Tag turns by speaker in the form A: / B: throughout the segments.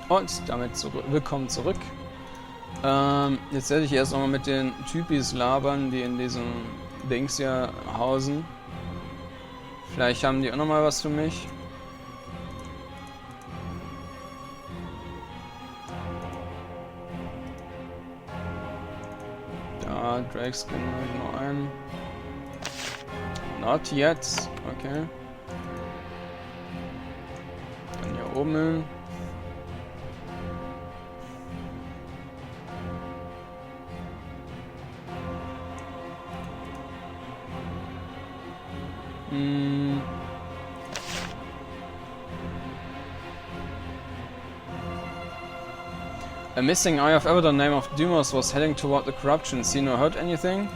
A: Und damit willkommen zurück. Jetzt werde ich erst nochmal mit den Typis labern, die in diesem Dings hier hausen. Vielleicht haben die auch nochmal was für mich. Da, Drakeskin habe ich noch einen. Not yet. Okay. Dann hier oben hin. A missing eye of Avadon name of Deimos was heading toward the corruption. Seen or heard anything?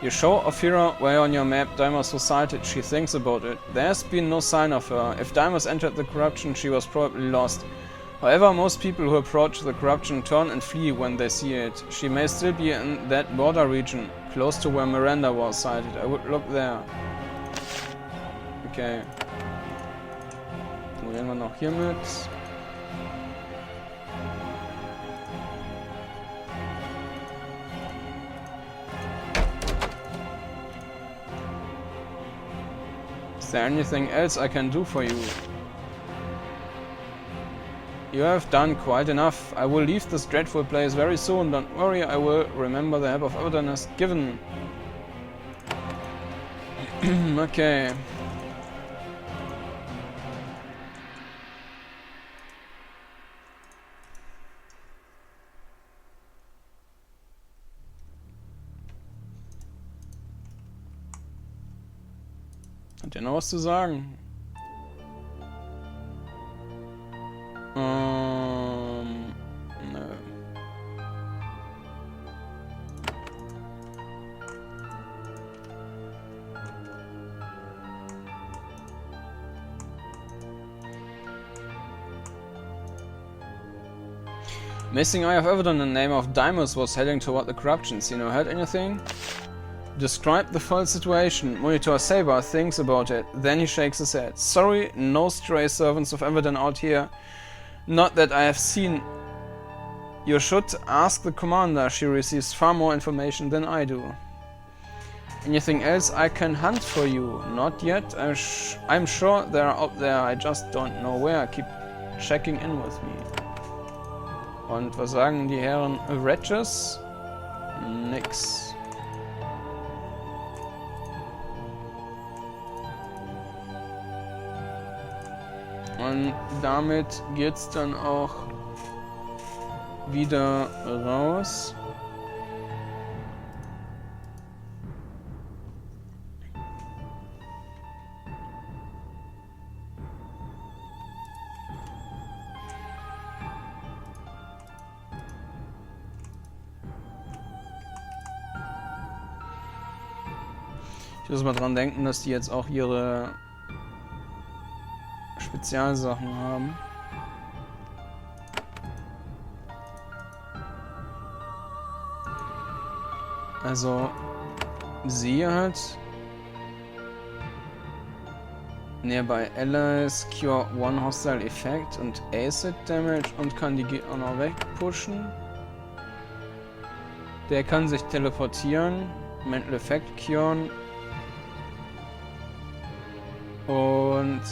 A: You show Ophira where on your map Deimos was sighted. She thinks about it. There's been no sign of her. If Deimos entered the corruption, she was probably lost. However, most people who approach the corruption turn and flee when they see it. She may still be in that border region, close to where Miranda was sighted. I would look there. Okay. Dann reden wir noch hier mit. Is there anything else I can do for you? You have done quite enough. I will leave this dreadful place very soon. Don't worry, I will remember the help of Avadon has given. Okay. Hat ihr noch was zu sagen? Nö. Missing eye of Avadon, the name of Deimos was heading toward the corruptions. You know, heard anything? Describe the full situation. Monitor Saber thinks about it. Then he shakes his head. Sorry, no stray servants of Avadon out here. Not that I have seen. You should ask the commander. She receives far more information than I do. Anything else I can hunt for you? Not yet. I'm sure they are out there. I just don't know where. Keep checking in with me. Und was sagen die Herren Wretches? Nix. Und damit geht's dann auch wieder raus. Ich muss mal dran denken, dass die jetzt auch ihre Spezialsachen haben. Also sie hat Nearby Allies Cure One Hostile Effect und Acid Damage und kann die Gegner noch wegpushen. Der kann sich teleportieren, Mental Effect curen und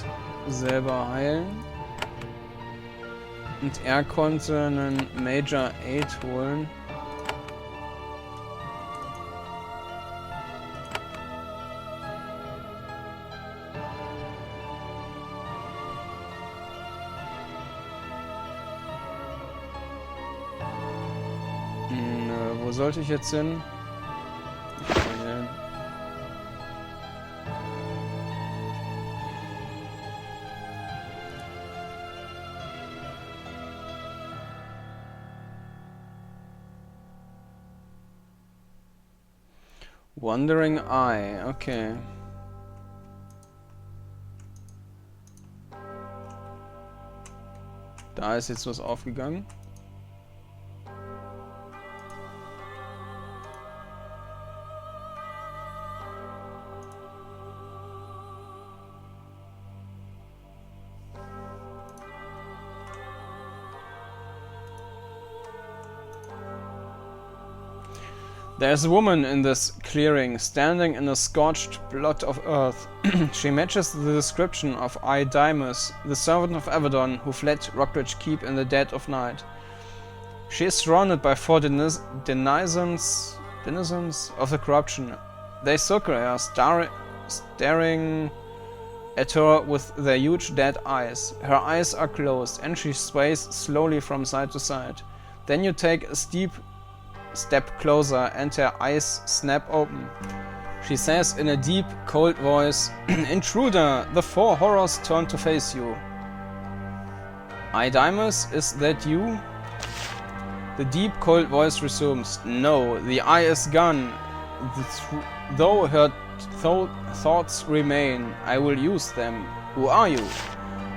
A: selber heilen. Und er konnte einen Major 8 holen. Wo sollte ich jetzt hin? Wandering Eye, okay. Da ist jetzt was aufgegangen. There's a woman in this clearing, standing in a scorched plot of earth. She matches the description of Idamus, the servant of Avadon who fled Rockridge Keep in the dead of night. She is surrounded by 4 denizens of the corruption. They circle her, staring at her with their huge dead eyes. Her eyes are closed, and she sways slowly from side to side. Then you take a steep step closer, and her eyes snap open. She says in a deep, cold voice, "Intruder, the 4 horrors turn to face you." "Idamus, is that you?" The deep, cold voice resumes, "No, the eye is gone. Though her thoughts remain, I will use them. Who are you?"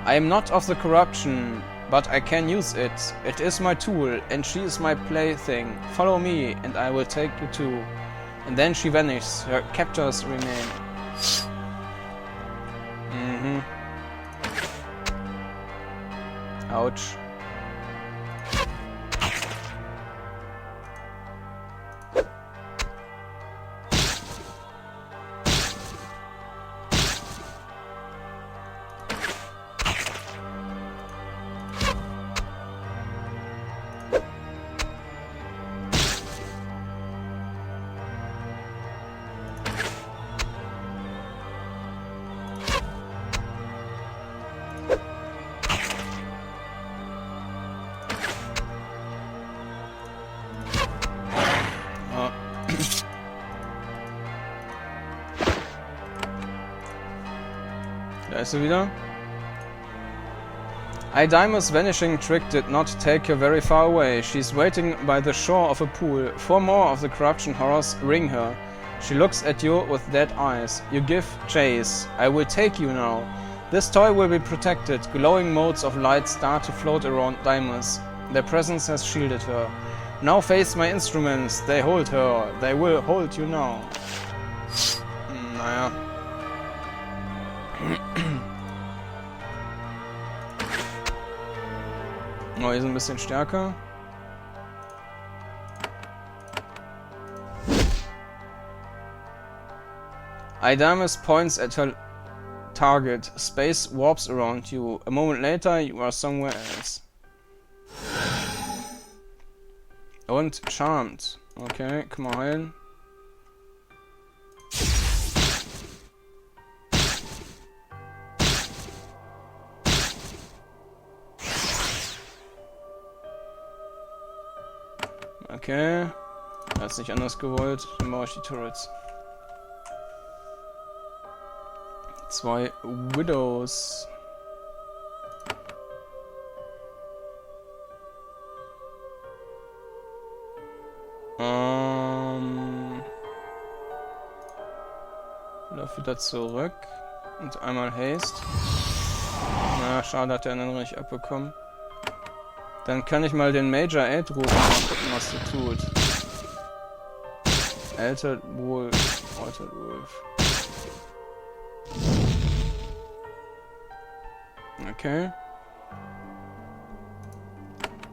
A: "I am not of the corruption, but I can use it. It is my tool, and she is my plaything. Follow me, and I will take you too." And then she vanishes. Her captors remain. Ouch. Da ist sie wieder. Idamus' vanishing trick did not take her very far away. She's waiting by the shore of a pool. 4 more of the corruption horrors ring her. She looks at you with dead eyes. You give chase. "I will take you now." This toy will be protected. Glowing motes of light start to float around Idamus. Their presence has shielded her. Now face my instruments. They hold her. They will hold you now. Naja. Oh, hier sind ein bisschen stärker. Idamus points at her target. Space warps around you. A moment later, you are somewhere else. Und Charmed. Okay, kann man heilen. Okay. Er hat es nicht anders gewollt. Dann baue ich die Turrets. 2 Widows. Lauf wieder zurück. Und einmal Haste. Na, schade, hat der andere nicht abbekommen. Dann kann ich mal den Major Aid rufen und mal gucken, was der tut. Altered Wolf. Altered Wolf. Okay.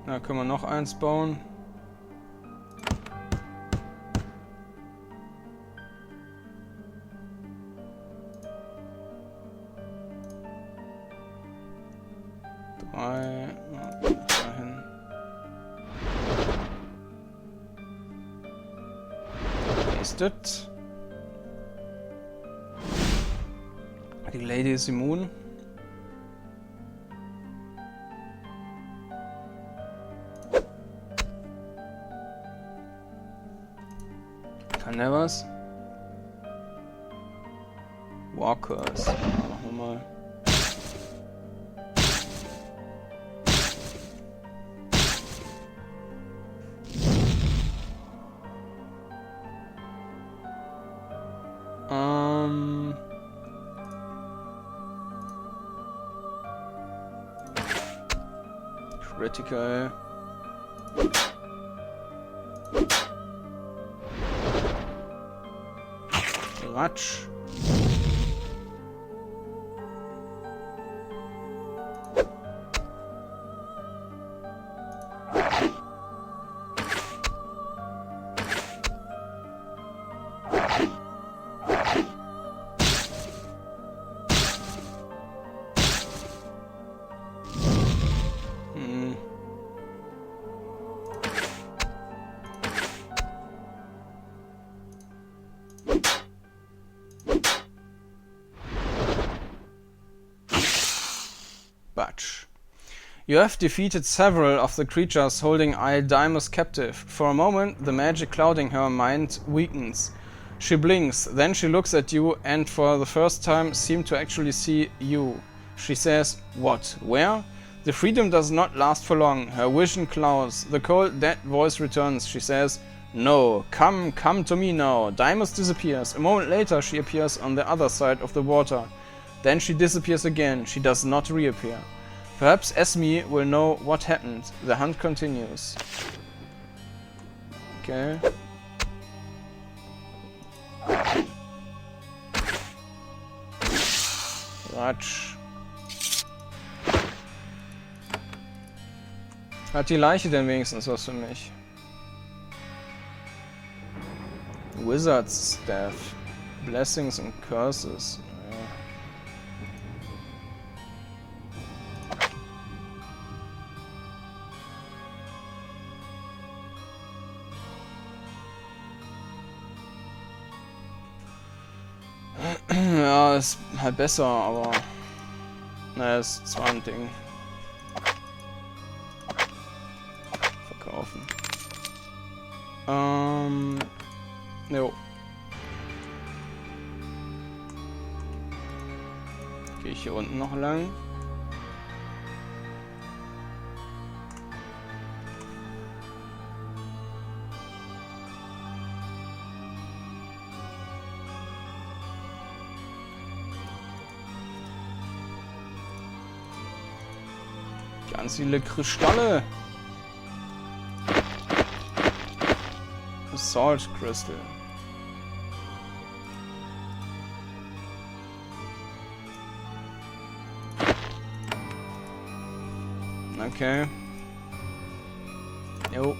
A: Da können wir noch eins bauen. Dahin. Wasted. Die Lady ist immun. Kann der was? Walkers. Machen wir mal. Critical. Ratsch. Ratsch. You have defeated several of the creatures holding Isle Dymus captive. For a moment, the magic clouding her mind weakens. She blinks, then she looks at you and for the first time seems to actually see you. She says, "What? Where?" The freedom does not last for long. Her vision clouds. The cold, dead voice returns. She says, "No, come to me now." Dymus disappears. A moment later, she appears on the other side of the water. Then she disappears again. She does not reappear. Perhaps Esme will know what happened. The hunt continues. Okay. Ratsch. Hat die Leiche denn wenigstens was für mich? Wizard's Staff. Blessings and Curses. Ja, ist halt besser, aber naja, ist zwar ein Ding. Verkaufen. Jo. Gehe ich hier unten noch lang? Ganz viele Kristalle. Salt Crystal. Okay. Jo.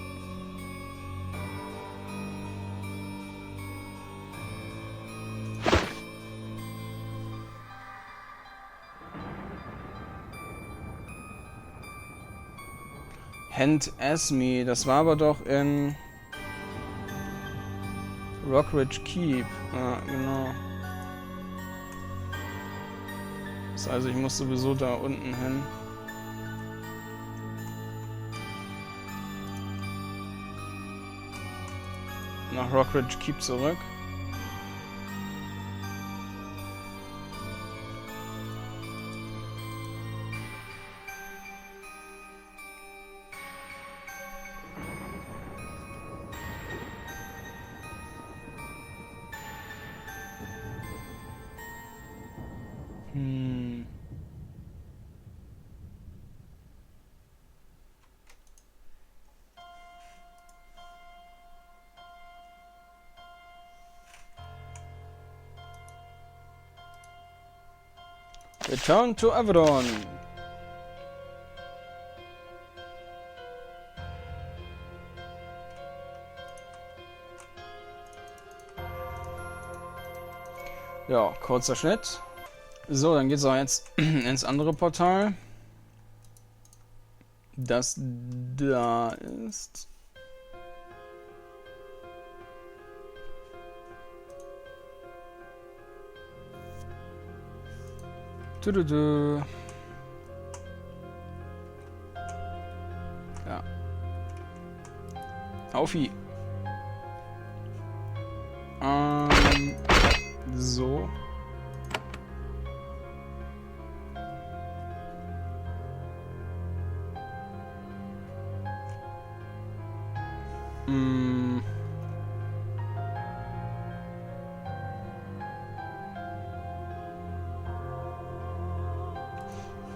A: Hand Esme, das war aber doch in Rockridge Keep. Ja, genau. Das heißt, ich muss sowieso da unten hin. Nach Rockridge Keep zurück. Return to Avadon. Ja, kurzer Schnitt. So, dann geht's auch jetzt ins andere Portal. Das da ist. Ja. Aufi. So.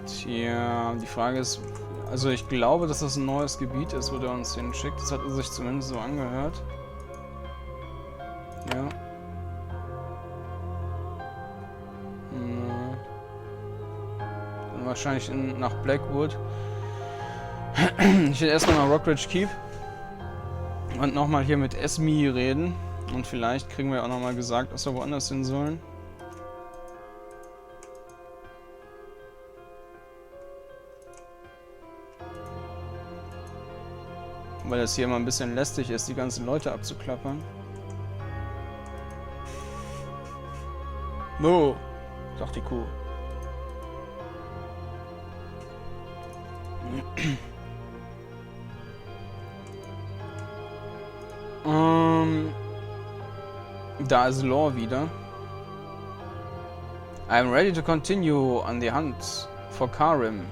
A: Tja, die Frage ist, also ich glaube, dass das ein neues Gebiet ist, wo der uns hinschickt. Das hat sich zumindest so angehört. Ja. Dann wahrscheinlich nach Blackwood. Ich will erstmal nach Rockridge Keep und nochmal hier mit Esme reden. Und vielleicht kriegen wir auch nochmal gesagt, dass wir woanders hin sollen. Weil es hier immer ein bisschen lästig ist, die ganzen Leute abzuklappern. Mo, sagt die Kuh. Da ist Lore wieder. I'm ready to continue on the hunt for Karim.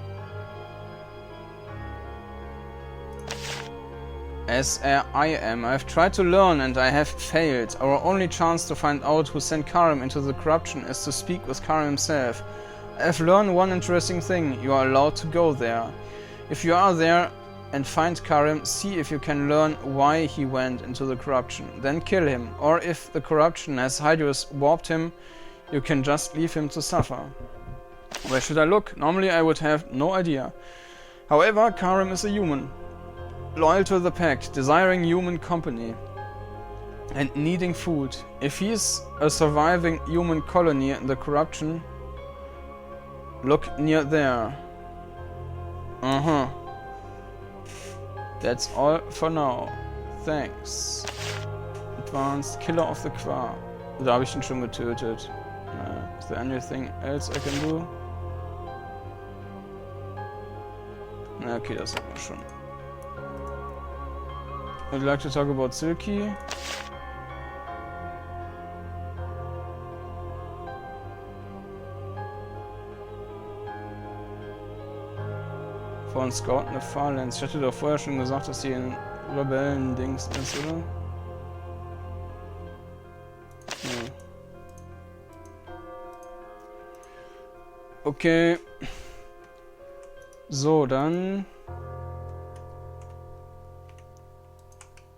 A: As I am. I've tried to learn and I have failed. Our only chance to find out who sent Karim into the corruption is to speak with Karim himself. I've learned one interesting thing. You are allowed to go there. If you are there and find Karim, see if you can learn why he went into the corruption. Then kill him. Or if the corruption has Hydrus warped him, you can just leave him to suffer. Where should I look? Normally I would have no idea. However, Karim is a human. Loyal to the pact, desiring human company, and needing food. If he's a surviving human colony in the corruption, look near there. That's all for now. Thanks. Advanced Killer of the Qua. Da habe ich ihn schon getötet. Is there anything else I can do? Na, okay, das hat man schon. Would you like to talk about Silky? Von Scout in the Farlands. Ich hatte doch vorher schon gesagt, dass die ein Rebellen-Dings ist, oder? Nee. Okay. So, dann...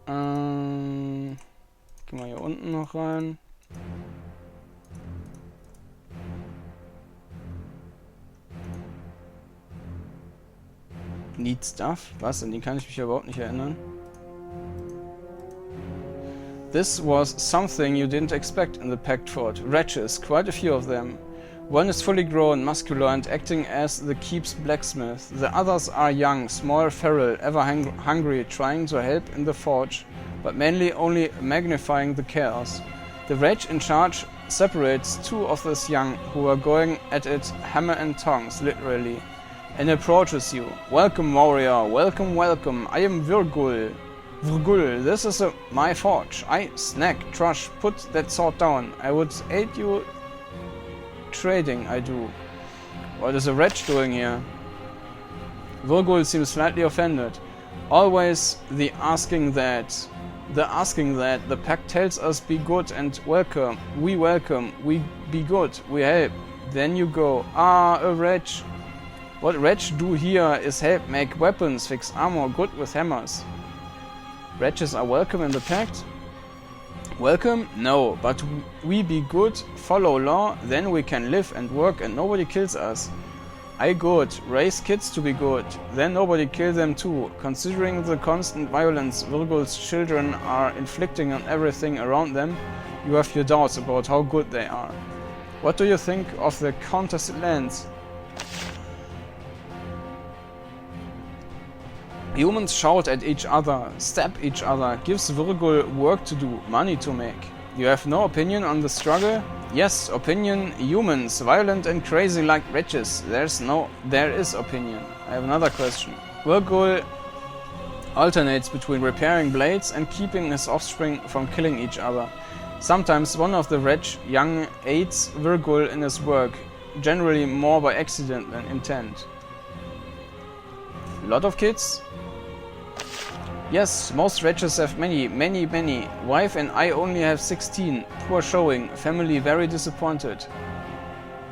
A: Gehen wir hier unten noch rein. Need Stuff? Was? An die kann ich mich überhaupt nicht erinnern. This was something you didn't expect in the Pact Fort. Wretches, quite a few of them. One is fully grown, muscular and acting as the keep's blacksmith. The others are young, small, feral, ever hungry, trying to help in the forge, but mainly only magnifying the chaos. The wretch in charge separates two of these young, who are going at it hammer and tongs, literally, and approaches you. Welcome, warrior, welcome, welcome. I am Virgul. Virgul, this is my forge. I snack, trash, put that sword down. I would aid you trading, I do. What is the wretch doing here? Virgul seems slightly offended. Always the asking that. The pact tells us be good and welcome. We be good, we help. Then you go. Ah, a wretch. What wretch do here is help make weapons, fix armor, good with hammers. Wretches are welcome in the pact? Welcome? No, but we be good, follow law, then we can live and work and nobody kills us. I good, raise kids to be good, then nobody kill them too. Considering the constant violence Virgul's children are inflicting on everything around them, you have your doubts about how good they are. What do you think of the contested lands? Humans shout at each other, stab each other, gives Virgul work to do, money to make. You have no opinion on the struggle? Yes, opinion. Humans, violent and crazy like wretches. There is opinion. I have another question. Virgul alternates between repairing blades and keeping his offspring from killing each other. Sometimes one of the wretch young aids Virgul in his work, generally more by accident than intent. Lot of kids? Yes, most wretches have many. Wife and I only have 16. Poor showing. Family very disappointed.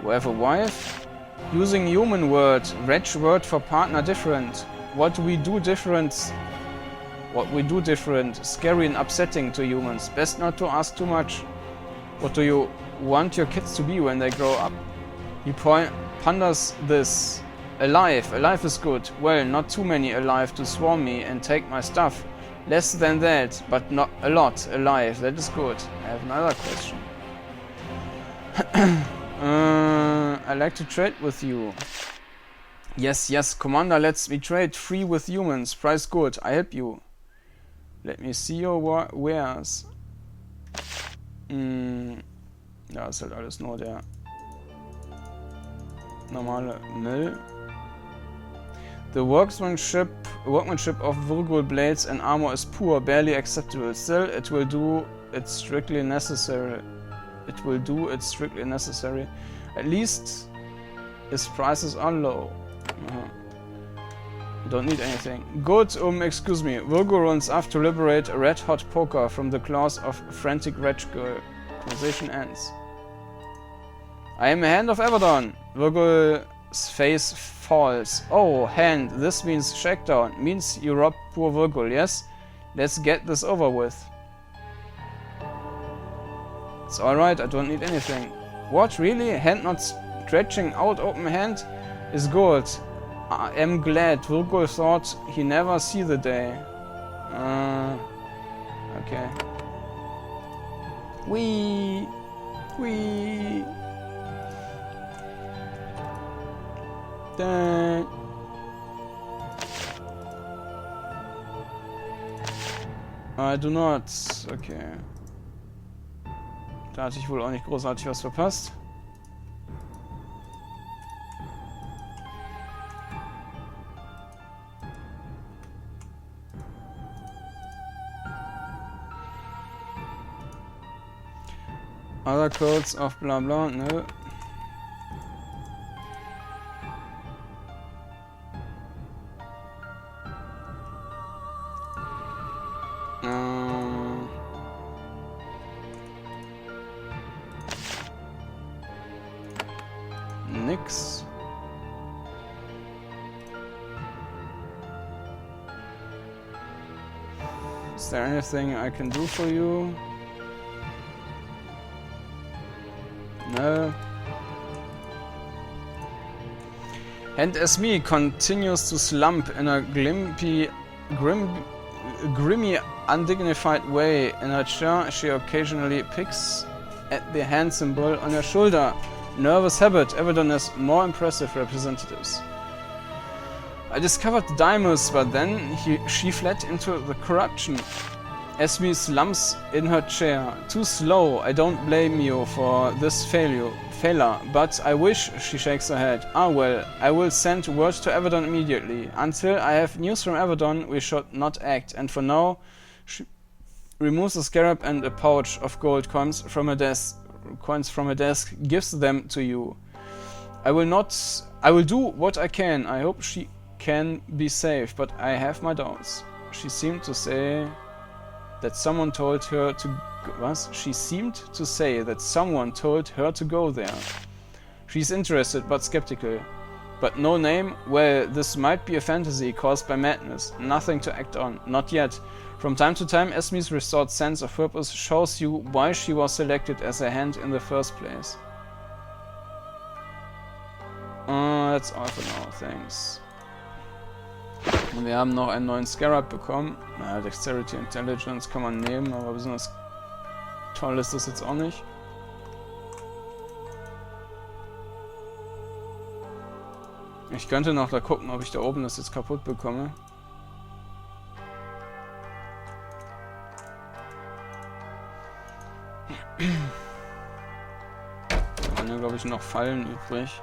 A: You have a wife? Using human word. Wretch word for partner different. What we do different. Scary and upsetting to humans. Best not to ask too much. What do you want your kids to be when they grow up? He ponders this. Alive is good. Well, not too many alive to swarm me and take my stuff. Less than that, but not a lot alive. That is good. I have another question. I like to trade with you. Yes, Commander lets me trade free with humans. Price good. I help you. Let me see your wares. Ja, ist halt alles nur der normale Müll. The workmanship of Virgul blades and armor is poor, barely acceptable. Still, it will do its strictly necessary. At least, his prices are low. Don't need anything. Good, excuse me. Virgul runs off to liberate a red-hot poker from the claws of frantic wretch girl. Conversation ends. I am a hand of Avadon. Virgul's face falls. Oh, hand. This means shakedown. Means you robbed poor Virgul, yes? Let's get this over with. It's alright, I don't need anything. What, really? Hand not stretching out open hand? Is good. I am glad. Virgul thought he never see the day. Okay. Wee. Dang. I do not. Okay. Da hatte ich wohl auch nicht großartig was verpasst. Other codes of bla bla, nö. Nix. Is there anything I can do for you? No. And as me continues to slump in a grimy, undignified way in her chair, she occasionally picks at the hand symbol on her shoulder. Nervous habit. Avadon has more impressive representatives. I discovered Dymus, but then she fled into the corruption. Esme slumps in her chair. Too slow. I don't blame you for this failure, but I wish, she shakes her head. Ah well, I will send word to Avadon immediately. Until I have news from Avadon, we should not act. And for now, she removes a scarab and a pouch of gold coins from her desk, gives them to you. I will do what I can. I hope she can be safe, but I have my doubts. She seemed to say that someone told her to... What? She seemed to say that someone told her to go there. She's interested, but skeptical. But no name? Well, this might be a fantasy caused by madness. Nothing to act on. Not yet. From time to time, Esme's restored sense of purpose shows you why she was selected as a hand in the first place. That's all for now, thanks. Und wir haben noch einen neuen Scarab bekommen. Naja, Dexterity Intelligence kann man nehmen, aber besonders toll ist das jetzt auch nicht. Ich könnte noch da gucken, ob ich da oben das jetzt kaputt bekomme. Da waren ja, glaube ich, noch Fallen übrig,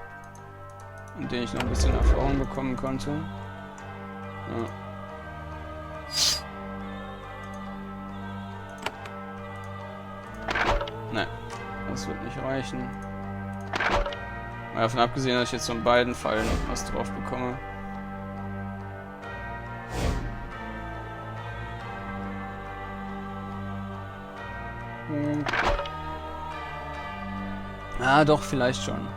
A: in denen ich noch ein bisschen Erfahrung bekommen konnte. Ja. Nein, das wird nicht reichen. Mal davon abgesehen, dass ich jetzt von beiden Fallen was drauf bekomme. Ah, doch, vielleicht schon.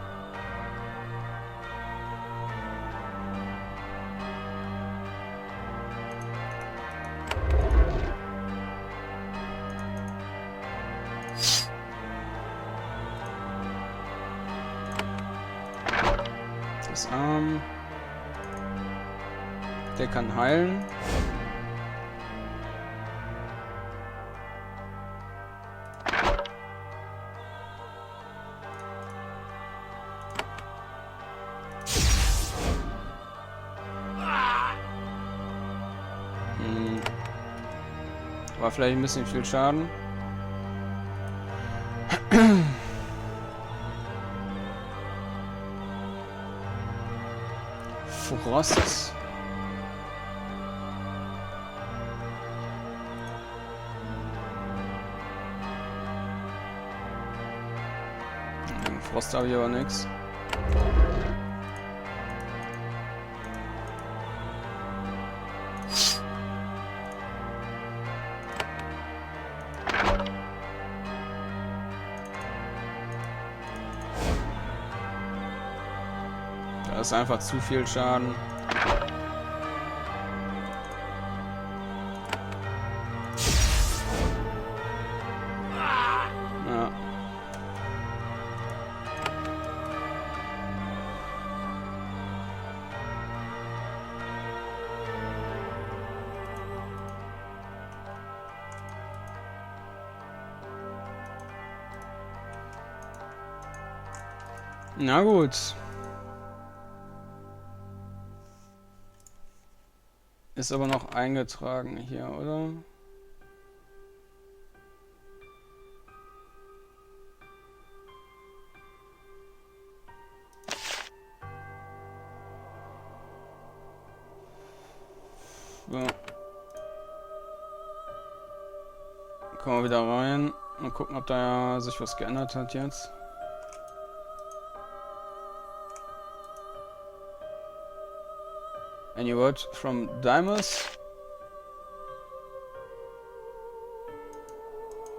A: Das Arm. Der kann heilen. War vielleicht ein bisschen viel Schaden. Frost. Frost habe ich aber nix. Da ist einfach zu viel Schaden. Ja. Na gut. Ist aber noch eingetragen hier, oder? So. Kommen wir wieder rein und gucken, ob da sich was geändert hat jetzt. Any word from Dimus?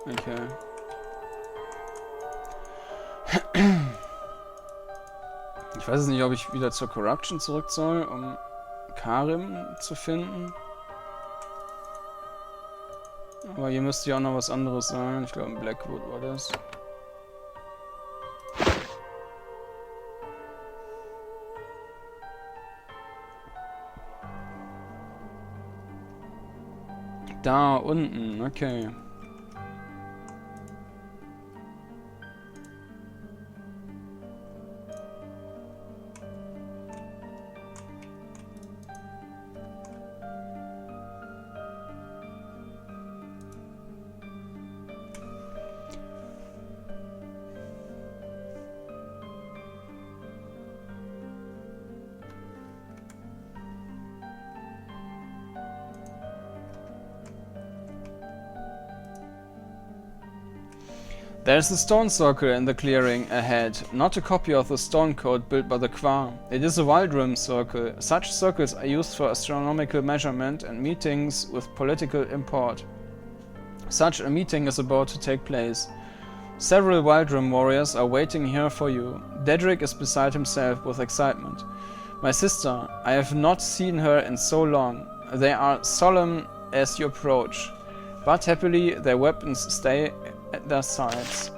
A: Okay. Ich weiß nicht, ob ich wieder zur Corruption zurück soll, um Karim zu finden. Aber hier müsste ja auch noch was anderes sein. Ich glaube in Blackwood war das. Da unten, okay. There's a stone circle in the clearing ahead, not a copy of the stone code built by the Qua. It is a Wildrim circle. Such circles are used for astronomical measurement and meetings with political import. Such a meeting is about to take place. Several Wildrim warriors are waiting here for you. Dedrick is beside himself with excitement. My sister, I have not seen her in so long. They are solemn as you approach, but happily their weapons stay at their sides.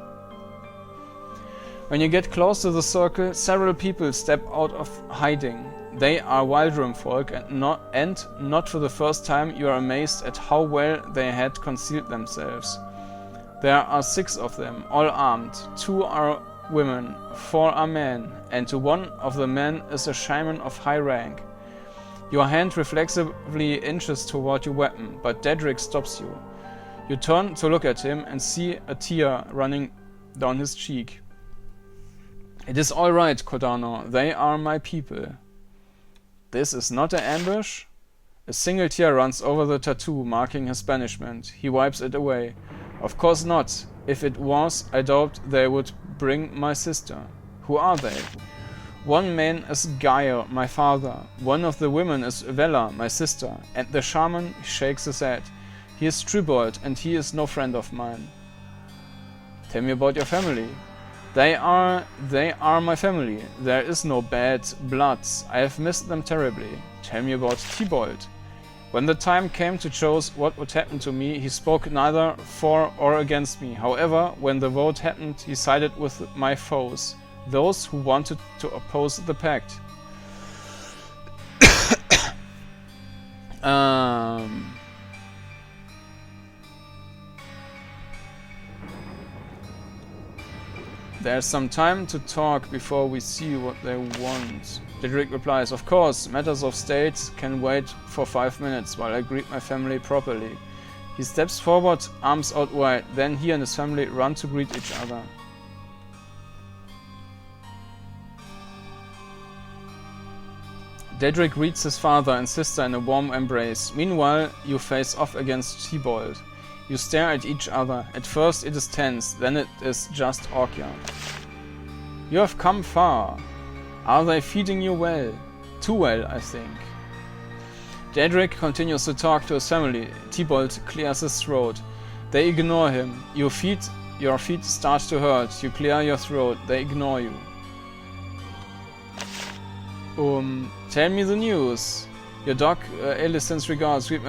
A: When you get close to the circle, several people step out of hiding. They are Wildrim folk, and not for the first time you are amazed at how well they had concealed themselves. There are 6 of them, all armed. 2 are women, 4 are men, and to one of the men is a shaman of high rank. Your hand reflexively inches toward your weapon, but Dedrick stops you. You turn to look at him and see a tear running down his cheek. It is all right, Kordanor. They are my people. This is not an ambush? A single tear runs over the tattoo, marking his banishment. He wipes it away. Of course not. If it was, I doubt they would bring my sister. Who are they? One man is Gaia, my father. One of the women is Vela, my sister. And the shaman shakes his head. He is Tribald, and he is no friend of mine. Tell me about your family. They are my family. There is no bad blood. I have missed them terribly. Tell me about Tybalt. When the time came to choose what would happen to me, he spoke neither for or against me. However, when the vote happened, he sided with my foes, those who wanted to oppose the pact. There's some time to talk before we see what they want. Dedrick replies, of course, matters of state can wait for 5 minutes while I greet my family properly. He steps forward, arms out wide, then he and his family run to greet each other. Dedrick greets his father and sister in a warm embrace. Meanwhile, you face off against Tybalt. You stare at each other. At first it is tense, then it is just awkward. You have come far. Are they feeding you well? Too well, I think. Daedric continues to talk to his family. Tybalt clears his throat. They ignore him. Your feet start to hurt. You clear your throat. They ignore you. Tell me the news. Your dog, Alice sends regards. Zu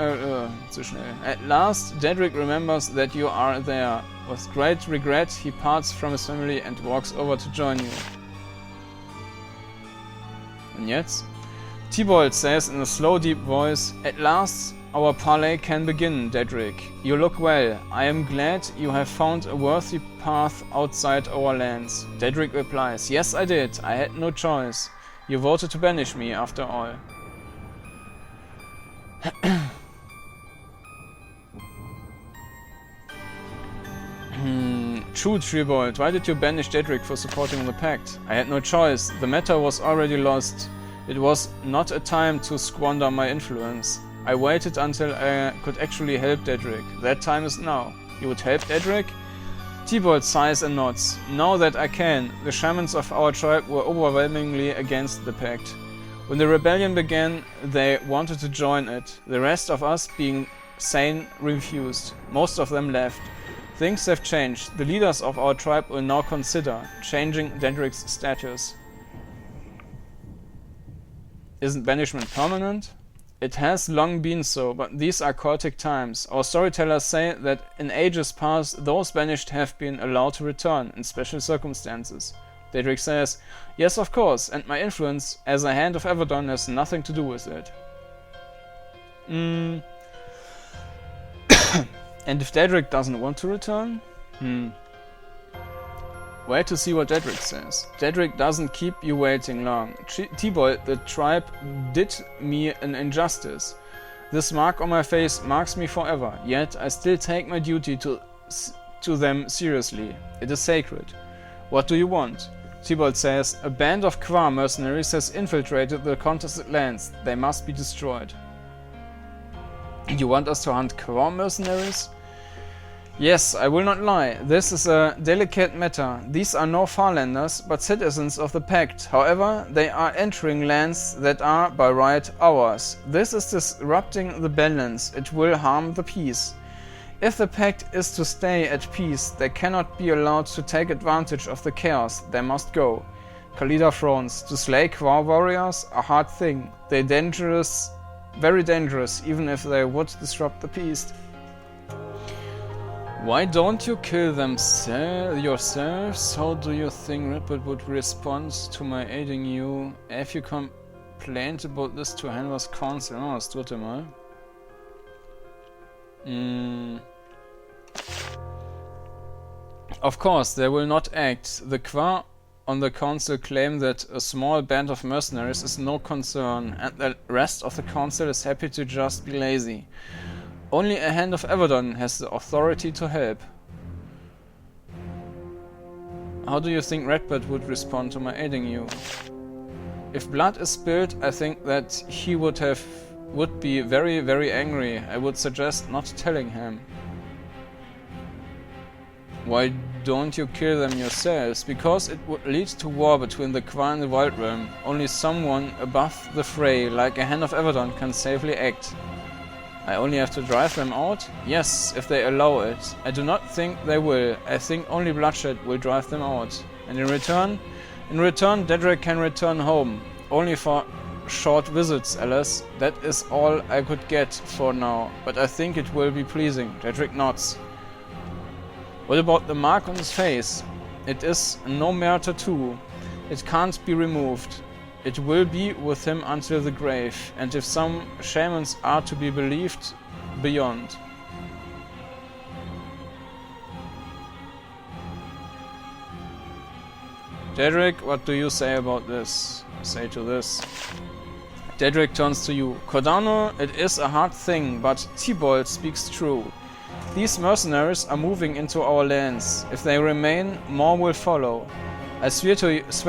A: schnell. At last, Daedric remembers that you are there. With great regret, he parts from his family and walks over to join you. And yet, Tybalt says in a slow, deep voice, "At last, our parley can begin, Daedric. You look well. I am glad you have found a worthy path outside our lands." Daedric replies, "Yes, I did. I had no choice. You voted to banish me, after all." True, Tribald. Why did you banish Daedric for supporting the pact? I had no choice. The matter was already lost. It was not a time to squander my influence. I waited until I could actually help Daedric. That time is now. You would help Daedric? Tybalt sighs and nods. Now that I can. The shamans of our tribe were overwhelmingly against the pact. When the rebellion began, they wanted to join it. The rest of us, being sane, refused. Most of them left. Things have changed. The leaders of our tribe will now consider changing Daedric's status. Isn't banishment permanent? It has long been so, but these are chaotic times. Our storytellers say that in ages past, those banished have been allowed to return in special circumstances. Daedric says, "Yes, of course, and my influence as a Hand of Avadon has nothing to do with it." And if Daedric doesn't want to return? Wait to see what Daedric says. Daedric doesn't keep you waiting long. Tybalt, the tribe, did me an injustice. This mark on my face marks me forever, yet I still take my duty to them seriously. It is sacred. What do you want? Tybalt says, "A band of Kwa mercenaries has infiltrated the contested lands. They must be destroyed." You want us to hunt Kwa mercenaries? Yes, I will not lie. This is a delicate matter. These are no Farlanders, but citizens of the Pact. However, they are entering lands that are, by right, ours. This is disrupting the balance. It will harm the peace. If the Pact is to stay at peace, they cannot be allowed to take advantage of the chaos. They must go. Khalida frowns. To slay Kwa warriors? A hard thing. They're dangerous. Very dangerous, even if they would disrupt the peace. Why don't you kill them yourselves? How do you think Redbird would respond to my aiding you? Have you complained about this to Hanva's council? Oh, das dritte Mal. Of course, they will not act. The Kwa on the council claim that a small band of mercenaries is no concern, and the rest of the council is happy to just be lazy. Only a Hand of Avadon has the authority to help. How do you think Redbird would respond to my aiding you? If blood is spilled, I think that he would be very, very angry. I would suggest not telling him. Why don't you kill them yourselves? Because it would lead to war between the Kwa and the Wild Realm. Only someone above the fray, like a Hand of Avadon, can safely act. I only have to drive them out? Yes, if they allow it. I do not think they will. I think only bloodshed will drive them out. And in return, Daedric can return home. Only for short visits, Alice. That is all I could get for now. But I think it will be pleasing. Daedric nods. What about the mark on his face? It is no mere tattoo. It can't be removed. It will be with him until the grave, and if some shamans are to be believed, beyond. Daedric, what do you say about this? Say to this. Daedric turns to you. Kordanor, it is a hard thing, but Tybalt speaks true. These mercenaries are moving into our lands. If they remain, more will follow. I swear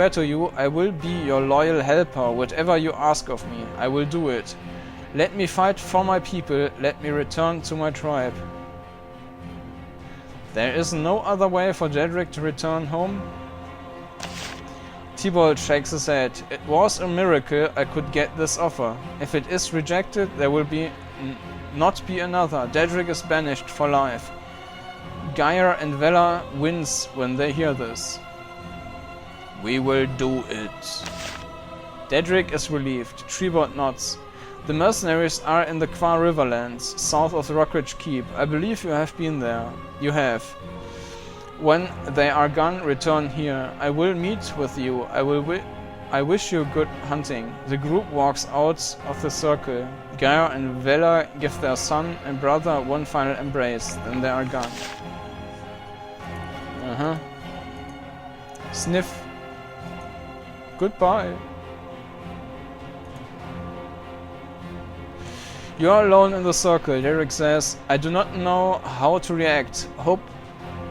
A: to you, I will be your loyal helper. Whatever you ask of me, I will do it. Let me fight for my people. Let me return to my tribe. There is no other way for Daedric to return home? Thibault shakes his head. It was a miracle I could get this offer. If it is rejected, there will not be another. Dedrick is banished for life. Geir and Vela wince when they hear this. We will do it. Dedrick is relieved. Treebot nods. The mercenaries are in the Qua Riverlands, south of the Rockridge Keep. I believe you have been there. You have. When they are gone, return here. I will meet with you. I wish you good hunting. The group walks out of the circle. Geir and Vela give their son and brother one final embrace. Then they are gone. Sniff. Goodbye. You are alone in the circle, Derek says. I do not know how to react.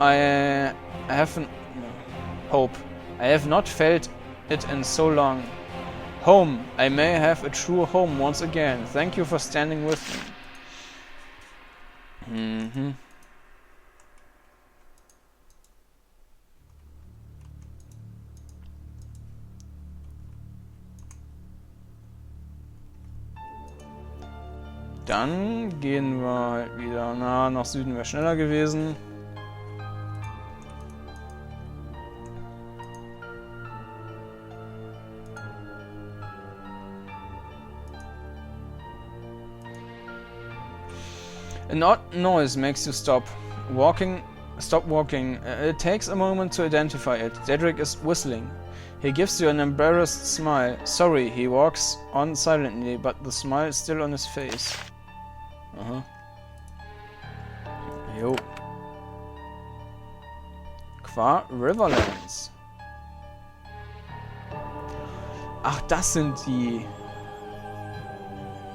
A: I have not felt it in so long. Home. I may have a true home once again. Thank you for standing with me. Dann gehen wir halt wieder. Nach Süden wäre schneller gewesen. An odd noise makes you stop walking. It takes a moment to identify it. Dedrick is whistling. He gives you an embarrassed smile. Sorry, he walks on silently, but the smile is still on his face. Jo. Qua Riverlands. Ach, das sind die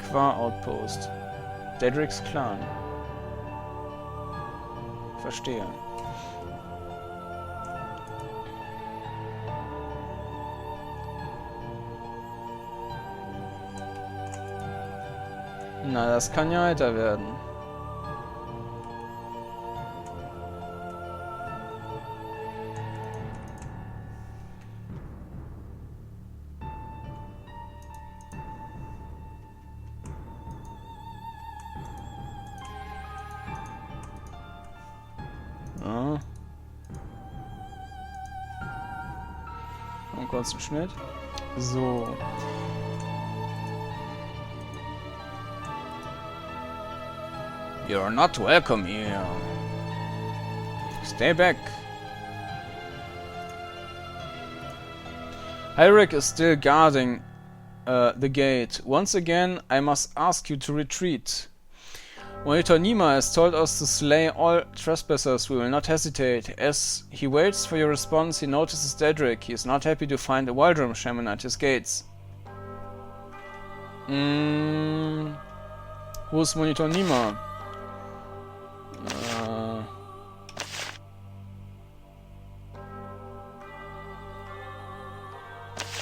A: Qua Outpost. Dedricks Clan. Verstehe. Na, das kann ja heiter werden. Ja. Und kurz einen Schnitt. So. You're not welcome here. Stay back. Hyric is still guarding the gate. Once again, I must ask you to retreat. Monitor Nima has told us to slay all trespassers. We will not hesitate. As he waits for your response, he notices Dedrick. He is not happy to find a Wildrum shaman at his gates. Who's Monitor Nima?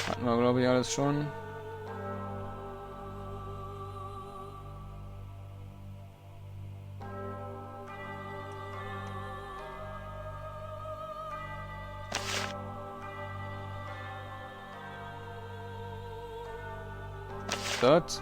A: Hatten wir, glaube ich, alles schon. Dort.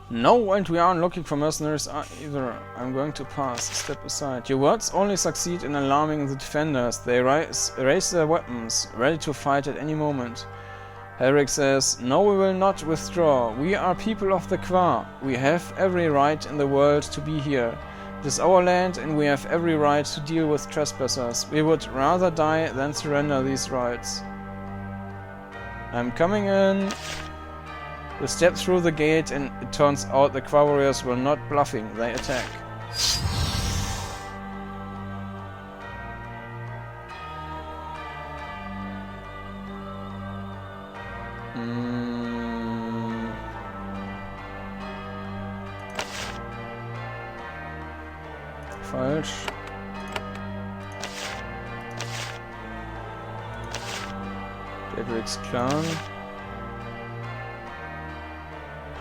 A: No, and we aren't looking for mercenaries either. I'm going to pass. Step aside. Your words only succeed in alarming the defenders. They raise their weapons, ready to fight at any moment. Hyric says, no, we will not withdraw. We are people of the Qua. We have every right in the world to be here. It is our land and we have every right to deal with trespassers. We would rather die than surrender these rights. I'm coming in. We step through the gate and it turns out the Qua warriors were not bluffing, they attack. Falsch. Dedrick's Clan.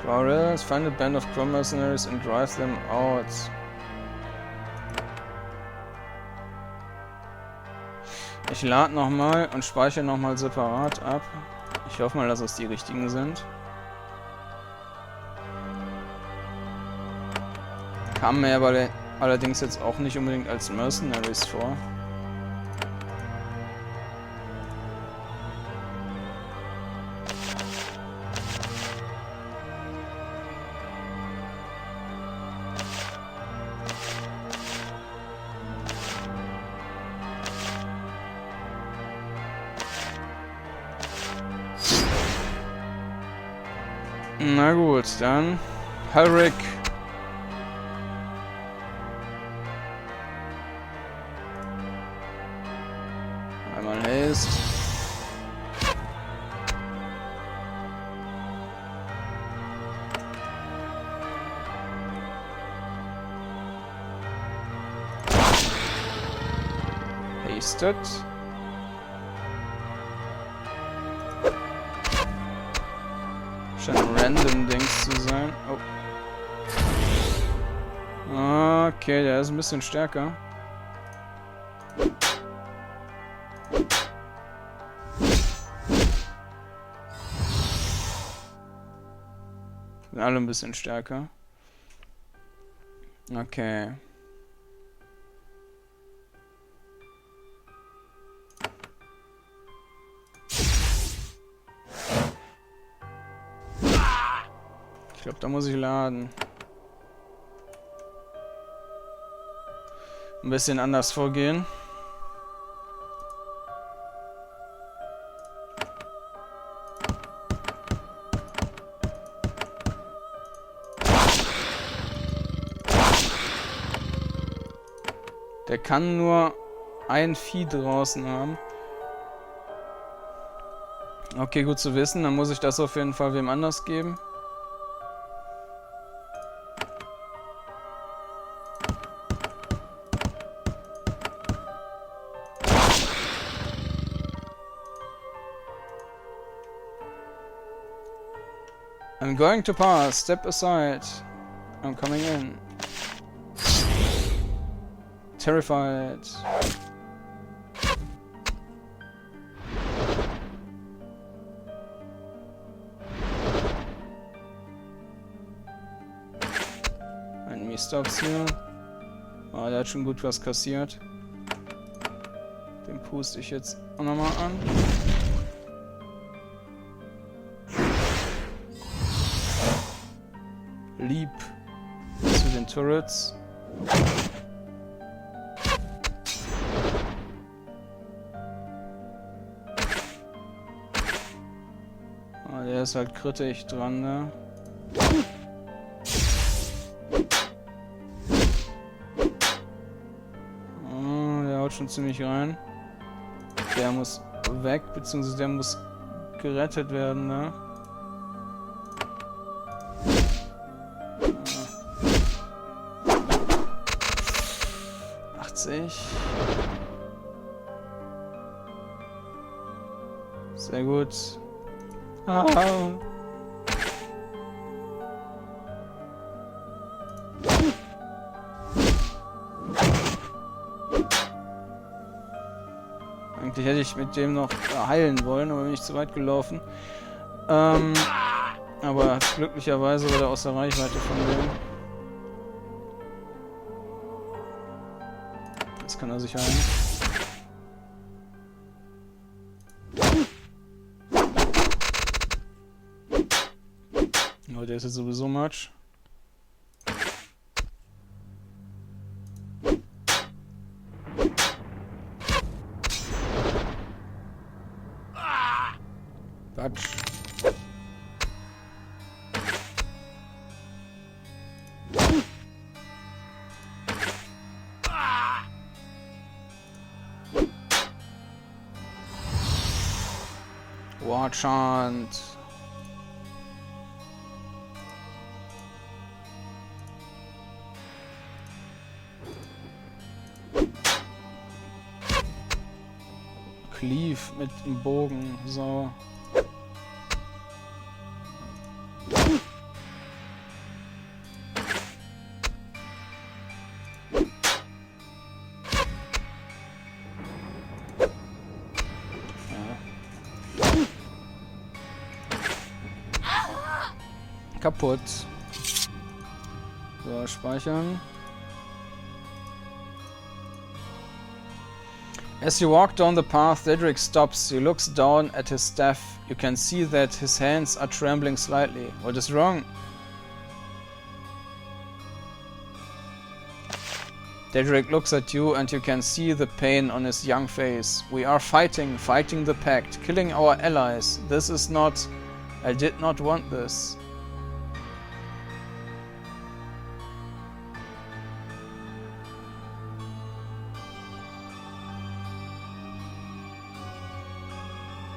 A: Quarrels, find a band of crow mercenaries and drive them out. Ich lade nochmal und speichere nochmal separat ab. Ich hoffe mal, dass es die richtigen sind. Kam mir aber allerdings jetzt auch nicht unbedingt als Mercenaries vor. Na gut, dann Halric. Einmal Haste. Hasted. Scheint random Dings zu sein. Oh. Okay, der ist ein bisschen stärker. Sind alle ein bisschen stärker. Okay. Ich glaube, da muss ich laden. Ein bisschen anders vorgehen. Der kann nur ein Vieh draußen haben. Okay, gut zu wissen. Dann muss ich das auf jeden Fall wem anders geben. I'm going to pass. Step aside. I'm coming in. Terrified. Enemy stops hier. Oh, der hat schon gut was kassiert. Den puste ich jetzt auch nochmal an. Lieb zu den Turrets. Ah, der ist halt kritisch dran, ne? Oh, der haut schon ziemlich rein. Der muss weg, beziehungsweise der muss gerettet werden, ne? 80. Sehr gut. Ah. Eigentlich hätte ich mit dem noch heilen wollen, aber bin ich zu weit gelaufen. Aber glücklicherweise war er aus der Reichweite von dem. Jetzt kann er sich heilen. Oh, der ist jetzt sowieso Matsch. Quatsch. Warchant. Cleave mit dem Bogen, so. Kaputt. So, speichern. As you walk down the path, Dedrick stops. He looks down at his staff. You can see that his hands are trembling slightly. What is wrong? Dedrick looks at you and you can see the pain on his young face. We are fighting the pact, killing our allies. This is not... I did not want this.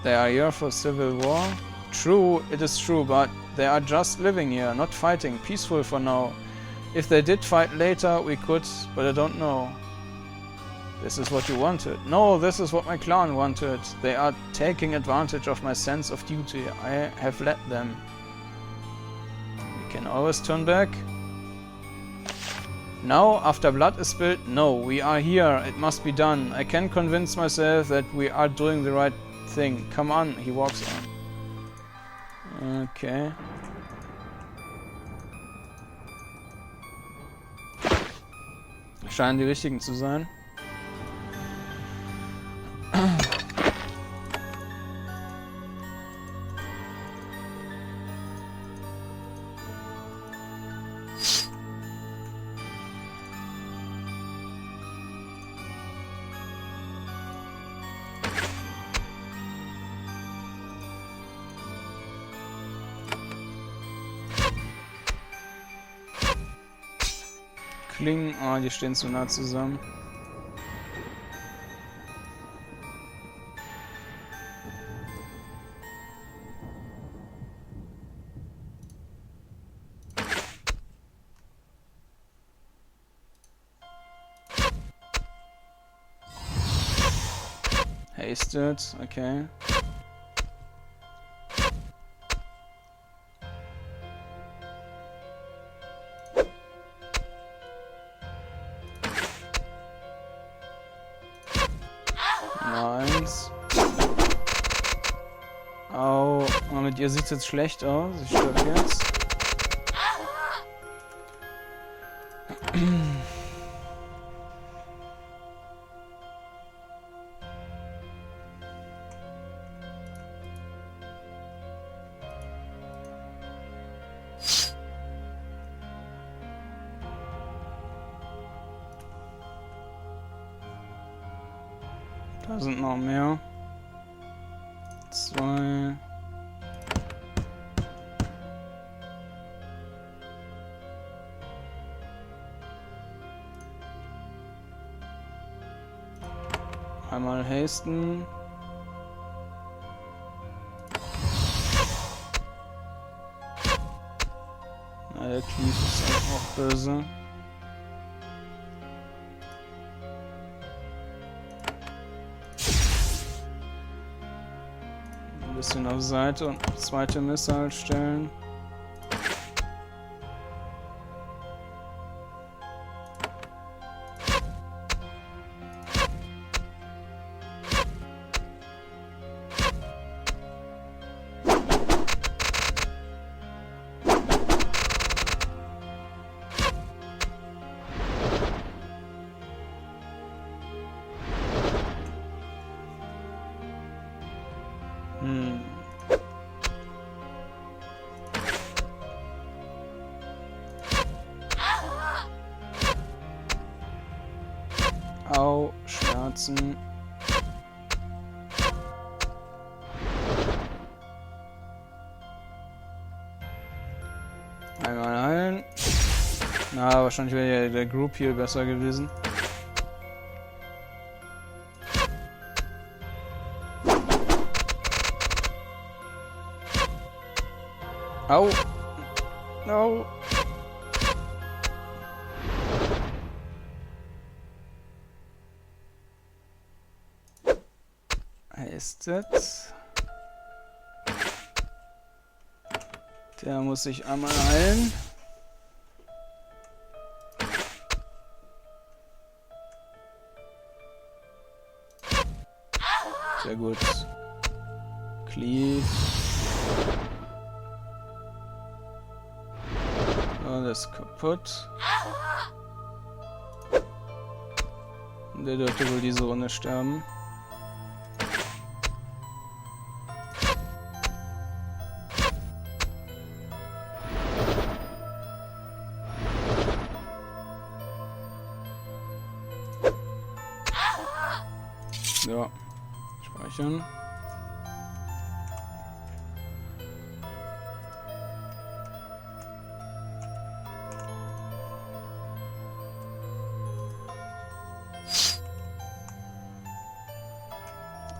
A: They are here for civil war? True, it is true, but they are just living here, not fighting, peaceful for now. If they did fight later, we could, but I don't know. This is what you wanted. No, this is what my clan wanted. They are taking advantage of my sense of duty. I have let them. We can always turn back. Now, after blood is spilled, no, we are here. It must be done. I can convince myself that we are doing the right thing. Come on, he walks on. Okay. Scheinen die richtigen zu sein. Klingen, die stehen zu nah zusammen. Hasted, okay. Au, oh, mit ihr sieht es jetzt schlecht aus. Ich stirbt jetzt. Da sind noch mehr. 2. Einmal hasten. Na, der Cleave ist auch böse. Ein bisschen auf Seite und zweite Missile stellen. Au, Schmerzen. Einmal heilen. Na, wahrscheinlich wäre der Group Heal besser gewesen. Au. Au. Ist das? Der muss sich einmal heilen. Sehr gut. Cleave. Alles kaputt. Der dürfte wohl diese Runde sterben. Ja, speichern.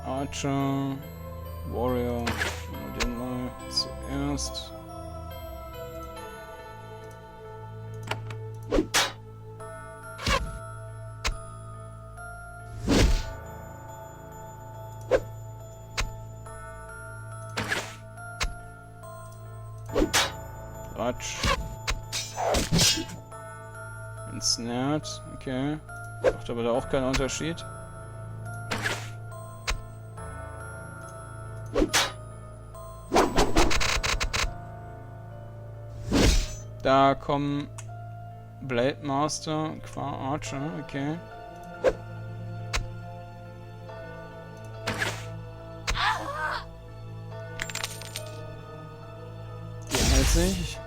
A: Archer, Warrior, den mal zuerst. Quatsch. Ensnared, okay. Macht aber da auch keinen Unterschied. Da kommen Blade Master, qua Archer, okay. Die heilt sich.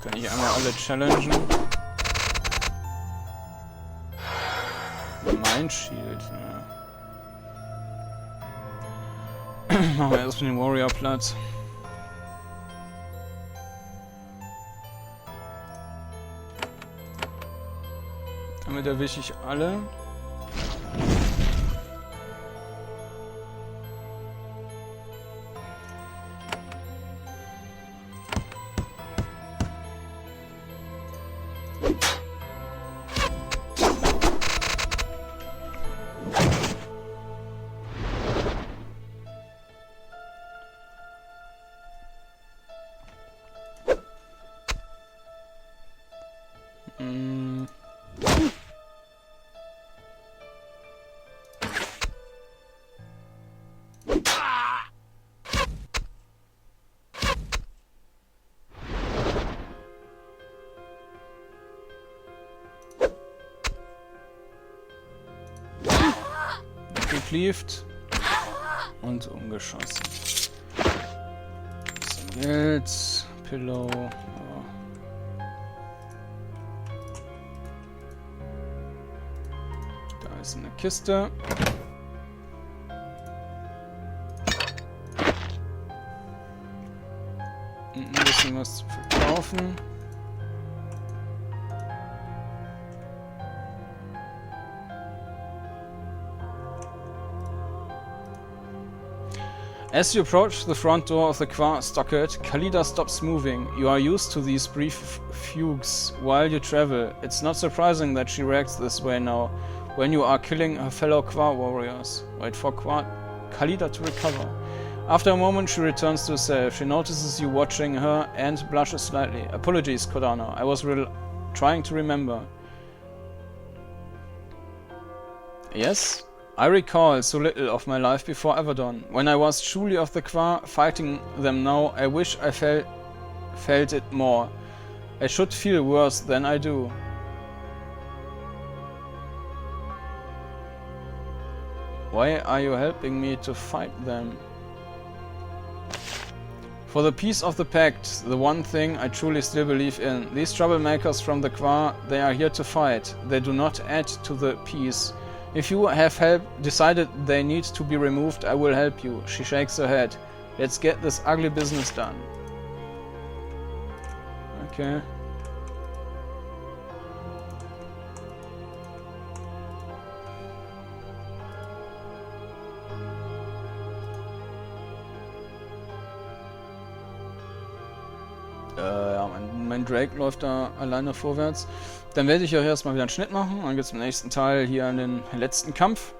A: Kann ich einmal alle challengen? Mein Shield, ja. Machen wir erstmal den Warrior platt. Damit erwische ich alle. Gecleaved und umgeschossen. Bisschen Geld, Pillow. Ja. Da ist eine Kiste. Und ein bisschen was zu verkaufen. As you approach the front door of the Qua stockade, Khalida stops moving. You are used to these brief fugues while you travel. It's not surprising that she reacts this way now, when you are killing her fellow Qua warriors. Wait for Khalida to recover. After a moment, she returns to herself. She notices you watching her and blushes slightly. Apologies, Kordanor. I was trying to remember. Yes? I recall so little of my life before Avadon. When I was truly of the Qua, fighting them now, I wish I felt it more. I should feel worse than I do. Why are you helping me to fight them? For the peace of the Pact, the one thing I truly still believe in. These troublemakers from the Qua, they are here to fight. They do not add to the peace. If you have decided they need to be removed, I will help you. She shakes her head. Let's get this ugly business done. Okay. Ja, mein Drake läuft da alleine vorwärts. Dann werde ich euch erstmal wieder einen Schnitt machen. Dann geht es im nächsten Teil hier an den letzten Kampf.